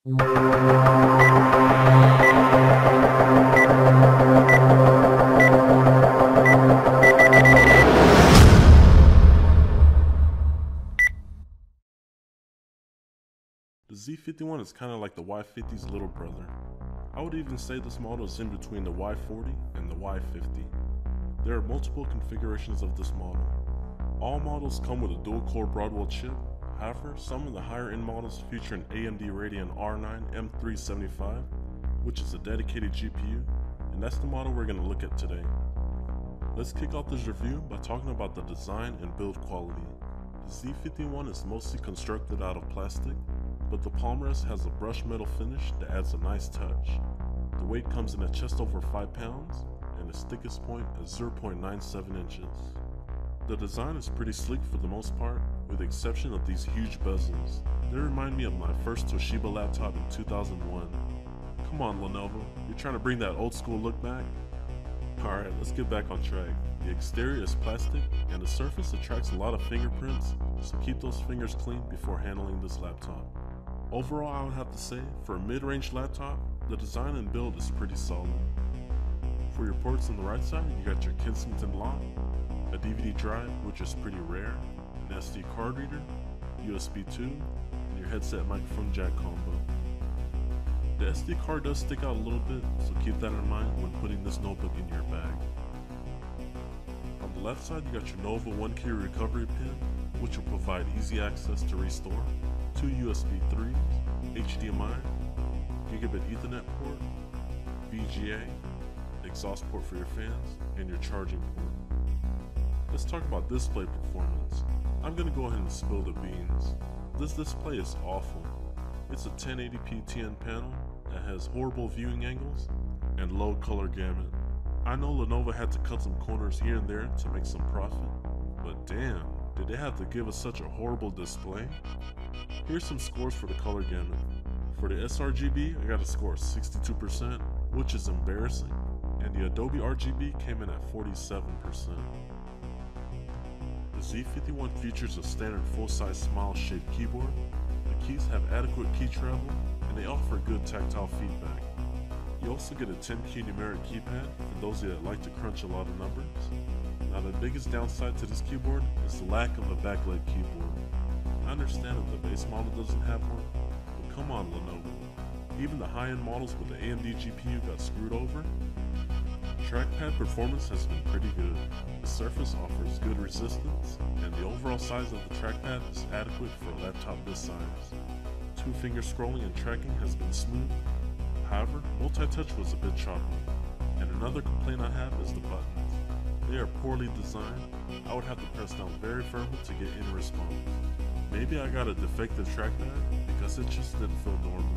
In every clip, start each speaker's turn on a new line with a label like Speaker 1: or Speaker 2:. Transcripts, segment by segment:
Speaker 1: The Z51 is kind of like the Y50's little brother. I would even say this model is in between the Y40 and the Y50. There are multiple configurations of this model. All models come with a dual-core Broadwell chip. However, some of the higher-end models feature an AMD Radeon R9 M375, which is a dedicated GPU, and that's the model we're going to look at today. Let's kick off this review by talking about the design and build quality. The Z51 is mostly constructed out of plastic, but the palm rest has a brushed metal finish that adds a nice touch. The weight comes in at just over 5 pounds, and its thickest point is 0.97 inches. The design is pretty sleek for the most part, with the exception of these huge bezels. They remind me of my first Toshiba laptop in 2001. Come on, Lenovo, you're trying to bring that old school look back? Alright, let's get back on track. The exterior is plastic, and the surface attracts a lot of fingerprints, so keep those fingers clean before handling this laptop. Overall, I would have to say, for a mid-range laptop, the design and build is pretty solid. For your ports on the right side, you got your Kensington lock, a DVD drive, which is pretty rare, an SD card reader, USB 2, and your headset microphone jack combo. The SD card does stick out a little bit, so keep that in mind when putting this notebook in your bag. On the left side, you got your Lenovo 1-key recovery pin, which will provide easy access to restore, 2 USB 3s, HDMI, Gigabit Ethernet port, VGA, exhaust port for your fans, and your charging port. Let's talk about display performance. I'm going to go ahead and spill the beans. This display is awful. It's a 1080p TN panel that has horrible viewing angles and low color gamut. I know Lenovo had to cut some corners here and there to make some profit, but damn, did they have to give us such a horrible display? Here's some scores for the color gamut. For the sRGB, I got a score of 62%, which is embarrassing, and the Adobe RGB came in at 47%. The Z51 features a standard full-size smile-shaped keyboard. The keys have adequate key travel, and they offer good tactile feedback. You also get a 10-key numeric keypad for those that like to crunch a lot of numbers. Now the biggest downside to this keyboard is the lack of a backlit keyboard. I understand if the base model doesn't have one, but come on Lenovo. Even the high-end models with the AMD GPU got screwed over. Trackpad performance has been pretty good. The surface offers good resistance, and the overall size of the trackpad is adequate for a laptop this size. Two-finger scrolling and tracking has been smooth. However, multi-touch was a bit choppy. And another complaint I have is the buttons. They are poorly designed. I would have to press down very firmly to get any response. Maybe I got a defective trackpad because it just didn't feel normal.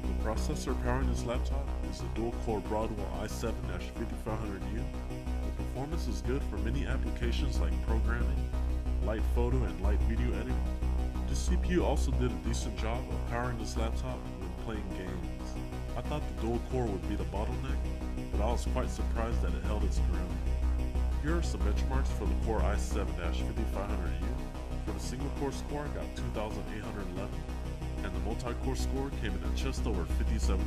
Speaker 1: The processor powering this laptop is a dual-core Broadwell i7-5500U. The performance is good for many applications like programming, light photo and light video editing. This CPU also did a decent job of powering this laptop when playing games. I thought the dual-core would be the bottleneck, but I was quite surprised that it held its ground. Here are some benchmarks for the Core i7-5500U. For the single-core score, I got 2,811. And the multi-core score came in at just over 5,700,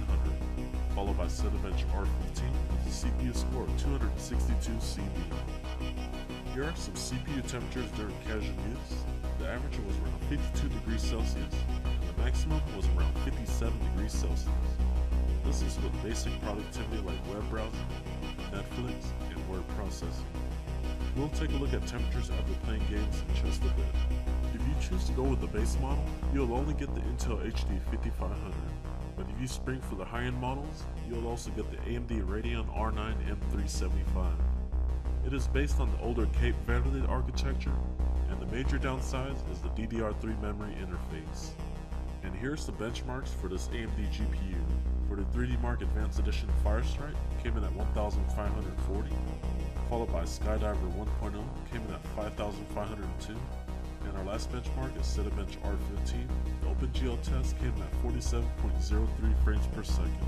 Speaker 1: followed by Cinebench R15 with a CPU score of 262 CV. Here are some CPU temperatures during casual use. The average was around 52 degrees Celsius, and the maximum was around 57 degrees Celsius. This is with basic productivity like web browsing, Netflix, and word processing. We'll take a look at temperatures after playing games in just a bit. If you choose to go with the base model, you'll only get the Intel HD 5500, but if you spring for the high-end models, you'll also get the AMD Radeon R9 M375. It is based on the older Cape Verde architecture, and the major downside is the DDR3 memory interface. And here's the benchmarks for this AMD GPU. For the 3D Mark Advanced Edition Firestrike, came in at 1,540, followed by Skydiver 1.0, came in at 5,502, and our last benchmark is Cinebench R15. The OpenGL test came in at 47.03 frames per second.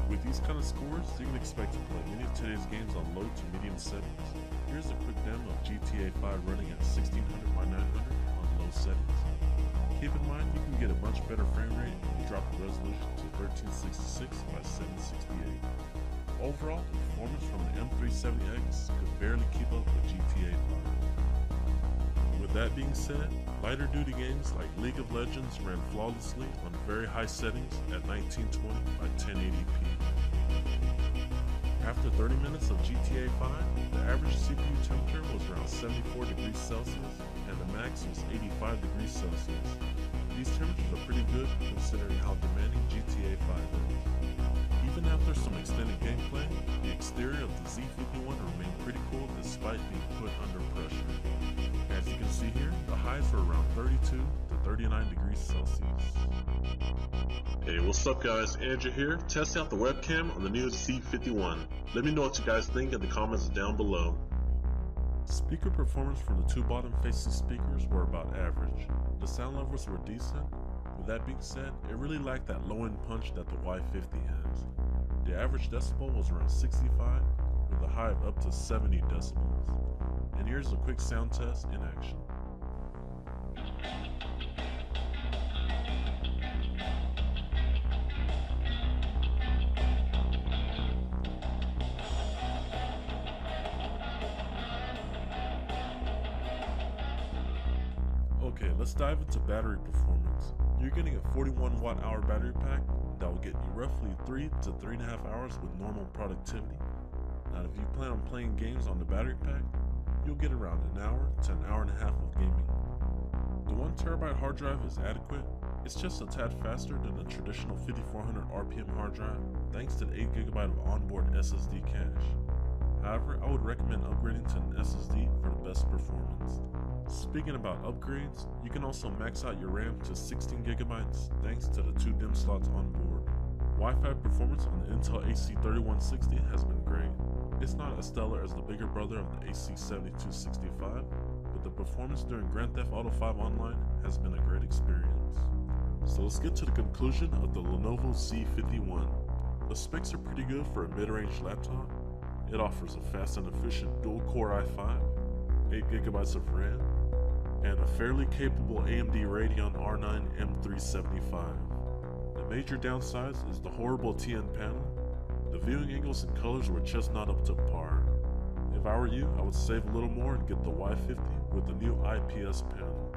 Speaker 1: With these kind of scores, you can expect to play many of today's games on low to medium settings. Here's a quick demo of GTA 5 running at 1600 by 900 on low settings. keep in mind you can get a much better frame rate if you drop the resolution to 1366 by 768. Overall, the performance from the M370X could barely keep up with GTA 5. With that being said, lighter duty games like League of Legends ran flawlessly on very high settings at 1920 by 1080p. After 30 minutes of GTA 5, the average CPU temperature was around 74 degrees Celsius and the max was 85 degrees Celsius. These temperatures are pretty good considering how demanding GTA 5 is. Even after some extended gameplay, the exterior of the Z51 remained pretty cool despite being put under pressure. As you can see here, the highs were around 32 to 39 degrees Celsius. Hey, what's up guys, Andrew here, testing out the webcam on the new Z51. Let me know what you guys think in the comments down below. Speaker performance from the two bottom facing speakers were about average. The sound levels were decent. With that being said, it really lacked that low end punch that the Y50 has. The average decibel was around 65, with a high of up to 70 decibels. And here's a quick sound test in action. Okay, let's dive into battery performance. You're getting a 41 watt-hour battery pack that will get you roughly 3 to 3.5 hours with normal productivity. Now if you plan on playing games on the battery pack, you'll get around an hour to an hour and a half of gaming. The 1TB hard drive is adequate. It's just a tad faster than the traditional 5400 RPM hard drive thanks to the 8GB of onboard SSD cache. However, I would recommend upgrading to an SSD for the best performance. Speaking about upgrades, you can also max out your RAM to 16GB thanks to the 2 DIMM slots on board. Wi-Fi performance on the Intel AC3160 has been great. It's not as stellar as the bigger brother of the AC7265, but the performance during Grand Theft Auto 5 Online has been a great experience. So let's get to the conclusion of the Lenovo Z51. The specs are pretty good for a mid-range laptop. It offers a fast and efficient dual-core i5, 8GB of RAM, and a fairly capable AMD Radeon R9 M375. The major downsides is the horrible TN panel. The viewing angles and colors were just not up to par. If I were you, I would save a little more and get the Y50 with the new IPS panel.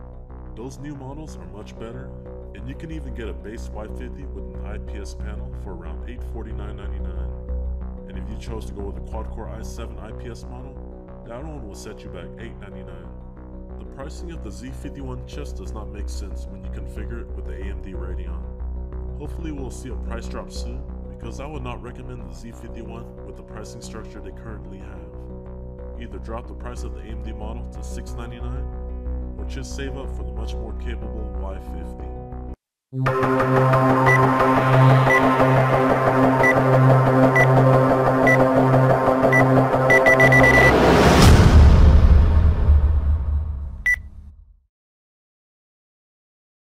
Speaker 1: Those new models are much better, and you can even get a base Y50 with an IPS panel for around $849.99. And if you chose to go with a quad-core i7 IPS model, that one will set you back $899. The pricing of the Z51 just does not make sense when you configure it with the AMD Radeon. Hopefully we'll see a price drop soon, because I would not recommend the Z51 with the pricing structure they currently have. Either drop the price of the AMD model to $699, or just save up for the much more capable Y50.